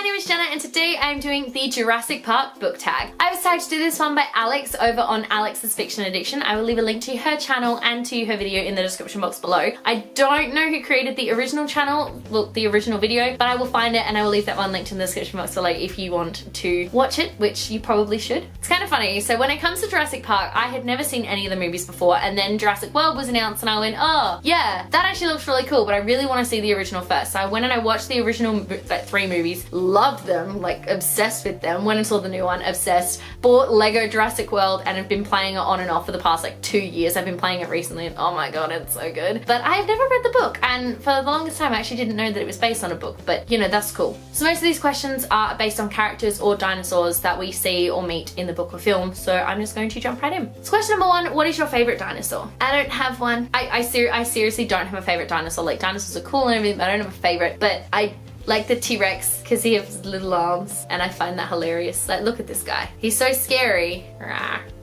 my name is Jenna and today I'm doing the Jurassic Park book tag. I decided to do this one by Alex over on Alex's Fiction Addiction. I will leave a link to her channel and to her video in the description box below. I don't know who created the original channel, well, the original video, but I will find it and I will leave that one linked in the description box below if you want to watch it, which you probably should. It's kind of funny. So when it comes to Jurassic Park, I had never seen any of the movies before, and then Jurassic World was announced and I went, oh yeah, that actually looks really cool, but I really want to see the original first. So I went and I watched the original, like 3 movies, loved them, like obsessed with them, went and saw the new one, obsessed, bought Lego Jurassic World and have been playing it on and off for the past like 2 years. I've been playing it recently and oh my god, it's so good. But I've never read the book, and for the longest time I actually didn't know that it was based on a book, but you know, that's cool. So most of these questions are based on characters or dinosaurs that we see or meet in the book or film, so I'm just going to jump right in. So question number 1, what is your favorite dinosaur? I don't have one. I seriously don't have a favorite dinosaur. Like, dinosaurs are cool and everything, but I don't have a favorite. But I like the T-Rex because he has little arms and I find that hilarious. Like, look at this guy. He's so scary.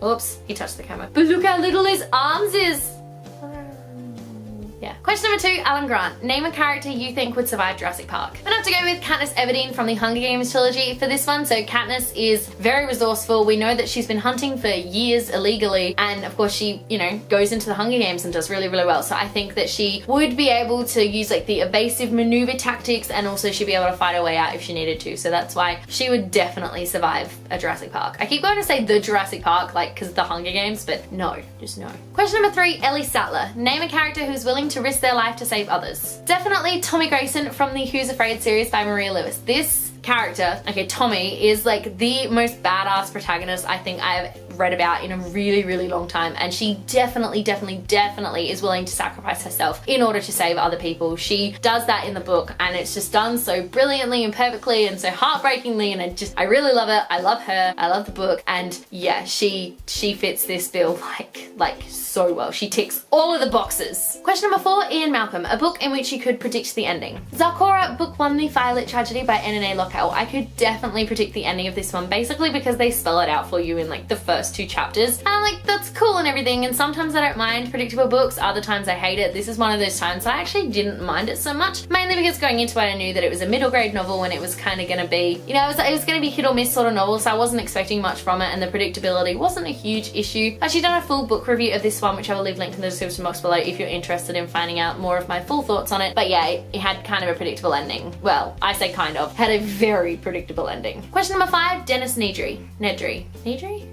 Oops, he touched the camera. But look how little his arms is. Yeah. Question number 2, Alan Grant. Name a character you think would survive Jurassic Park. I'm gonna have to go with Katniss Everdeen from the Hunger Games trilogy for this one. So Katniss is very resourceful. We know that she's been hunting for years illegally, and of course she, you know, goes into the Hunger Games and does really, really well. So I think that she would be able to use like the evasive maneuver tactics, and also she'd be able to fight her way out if she needed to. So that's why she would definitely survive a Jurassic Park. I keep going to say the Jurassic Park, like, because of the Hunger Games, but no, just no. Question number 3, Ellie Sattler. Name a character who's willing to risk their life to save others. Definitely Tommy Grayson from the Who's Afraid series by Maria Lewis. This character, okay, Tommy, is like the most badass protagonist I think I've read about in a really, really long time, and she definitely is willing to sacrifice herself in order to save other people. She does that in the book, and it's just done so brilliantly and perfectly and so heartbreakingly, and I really love it. I love her, I love the book, and yeah, she fits this bill like so well. She ticks all of the boxes. Question number 4, Ian Malcolm. A book in which you could predict the ending. Zalcora, book 1, The Firelit Tragedy by N.A. Lockhell. I could definitely predict the ending of this one, basically because they spell it out for you in like the first 2 chapters, and I'm like, that's cool and everything, and sometimes I don't mind predictable books, other times I hate it. This is one of those times I actually didn't mind it so much, mainly because going into it I knew that it was a middle grade novel and it was kind of gonna be, you know, it was gonna be hit or miss sort of novel, so I wasn't expecting much from it, and the predictability wasn't a huge issue. I've actually done a full book review of this one, which I will leave linked in the description box below if you're interested in finding out more of my full thoughts on it. But yeah, it had kind of a predictable ending. Well, I say kind of. Had a very predictable ending. Question number 5, Dennis Nedry.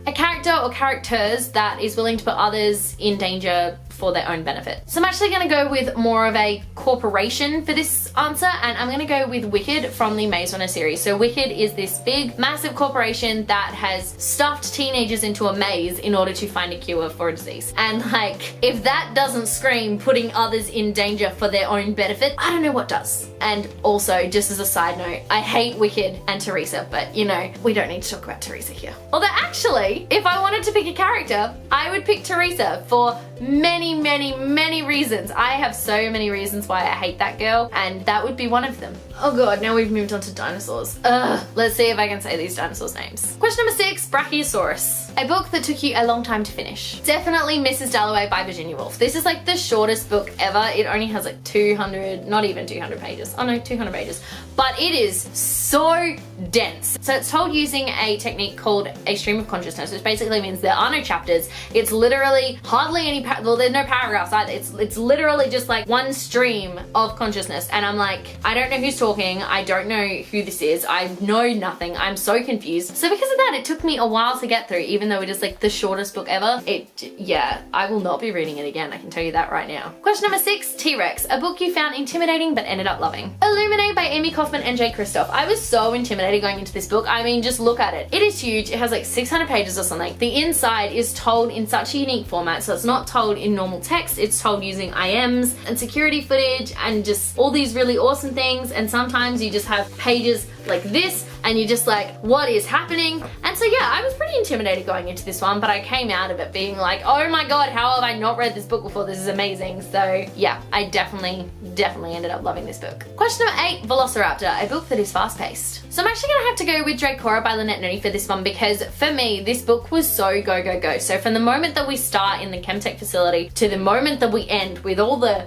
A character or characters that is willing to put others in danger for their own benefit. So I'm actually gonna go with more of a corporation for this answer, and I'm gonna go with Wicked from the Maze Runner series. So Wicked is this big, massive corporation that has stuffed teenagers into a maze in order to find a cure for a disease. And like, if that doesn't scream putting others in danger for their own benefit, I don't know what does. And also, just as a side note, I hate Wicked and Teresa, but you know, we don't need to talk about Teresa here. Although actually, if I wanted to pick a character, I would pick Teresa for many reasons. I have so many reasons why I hate that girl, and that would be one of them. Oh god, now we've moved on to dinosaurs. Let's see if I can say these dinosaurs' names. Question number 6, Brachiosaurus. A book that took you a long time to finish. Definitely Mrs. Dalloway by Virginia Woolf. This is like the shortest book ever. It only has like 200, not even 200 pages. Oh no, 200 pages. But it is so dense. So it's told using a technique called a stream of consciousness, which basically means there are no chapters. It's literally hardly any, well, there's no paragraphs either. It's literally just like one stream of consciousness. And I'm like, I don't know who's talking. I don't know who this is. I know nothing. I'm so confused. So because of that, it took me a while to get through, even though it is like the shortest book ever. Yeah, I will not be reading it again. I can tell you that right now. Question number 6, T-Rex. A book you found intimidating but ended up loving. Illuminate by Amy Kaufman and Jay Kristoff. I was so intimidated going into this book. I mean, just look at it. It is huge. It has like 600 pages or something. The inside is told in such a unique format, so it's not told in normal text. It's told using IMs and security footage and just all these really awesome things, and sometimes you just have pages like this and you're just like, what is happening? And so yeah, I was pretty intimidated going into this one, but I came out of it being like, oh my god, how have I not read this book before? This is amazing. So yeah, I definitely ended up loving this book. Question number 8, Velociraptor, a book that is fast-paced. So I'm actually gonna have to go with Korra by Lynette Mooney for this one, because for me, this book was so go, go, go. So from the moment that we start in the Chemtech facility to the moment that we end with all the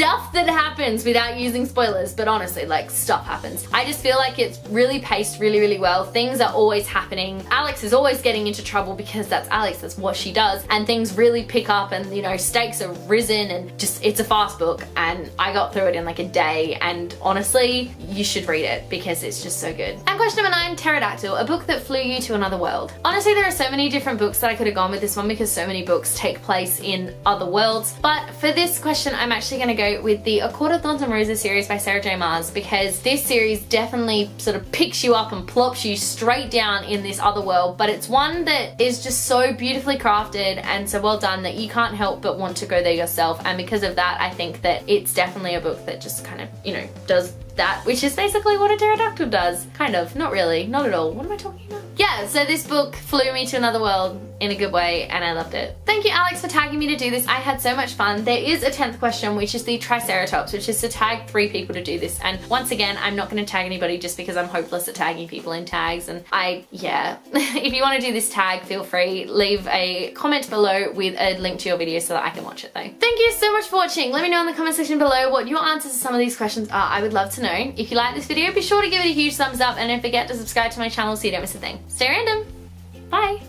stuff that happens without using spoilers, but honestly, like, stuff happens. I just feel like it's really paced really well. Things are always happening. Alex is always getting into trouble because that's Alex, that's what she does, and things really pick up, and you know, stakes are risen, and just, it's a fast book, and I got through it in like a day, and honestly, you should read it because it's just so good. And question number 9, Pterodactyl, a book that flew you to another world. Honestly, there are so many different books that I could have gone with this one because so many books take place in other worlds, but for this question, I'm actually gonna go with the A Court of Thorns and Roses series by Sarah J Maas, because this series definitely sort of picks you up and plops you straight down in this other world, but it's one that is just so beautifully crafted and so well done that you can't help but want to go there yourself, and because of that, I think that it's definitely a book that just kind of, you know, does that, which is basically what a pterodactyl does. Kind of, not really, not at all. What am I talking about? Yeah, so this book flew me to another world in a good way, and I loved it. Thank you, Alex, for tagging me to do this. I had so much fun. There is a 10th question, which is the Triceratops, which is to tag 3 people to do this, and once again, I'm not going to tag anybody just because I'm hopeless at tagging people in tags, and yeah. If you want to do this tag, feel free. Leave a comment below with a link to your video so that I can watch it though. Thank you so much for watching. Let me know in the comment section below what your answers to some of these questions are. I would love to know. If you like this video, be sure to give it a huge thumbs up, and don't forget to subscribe to my channel so you don't miss a thing. Stay random. Bye.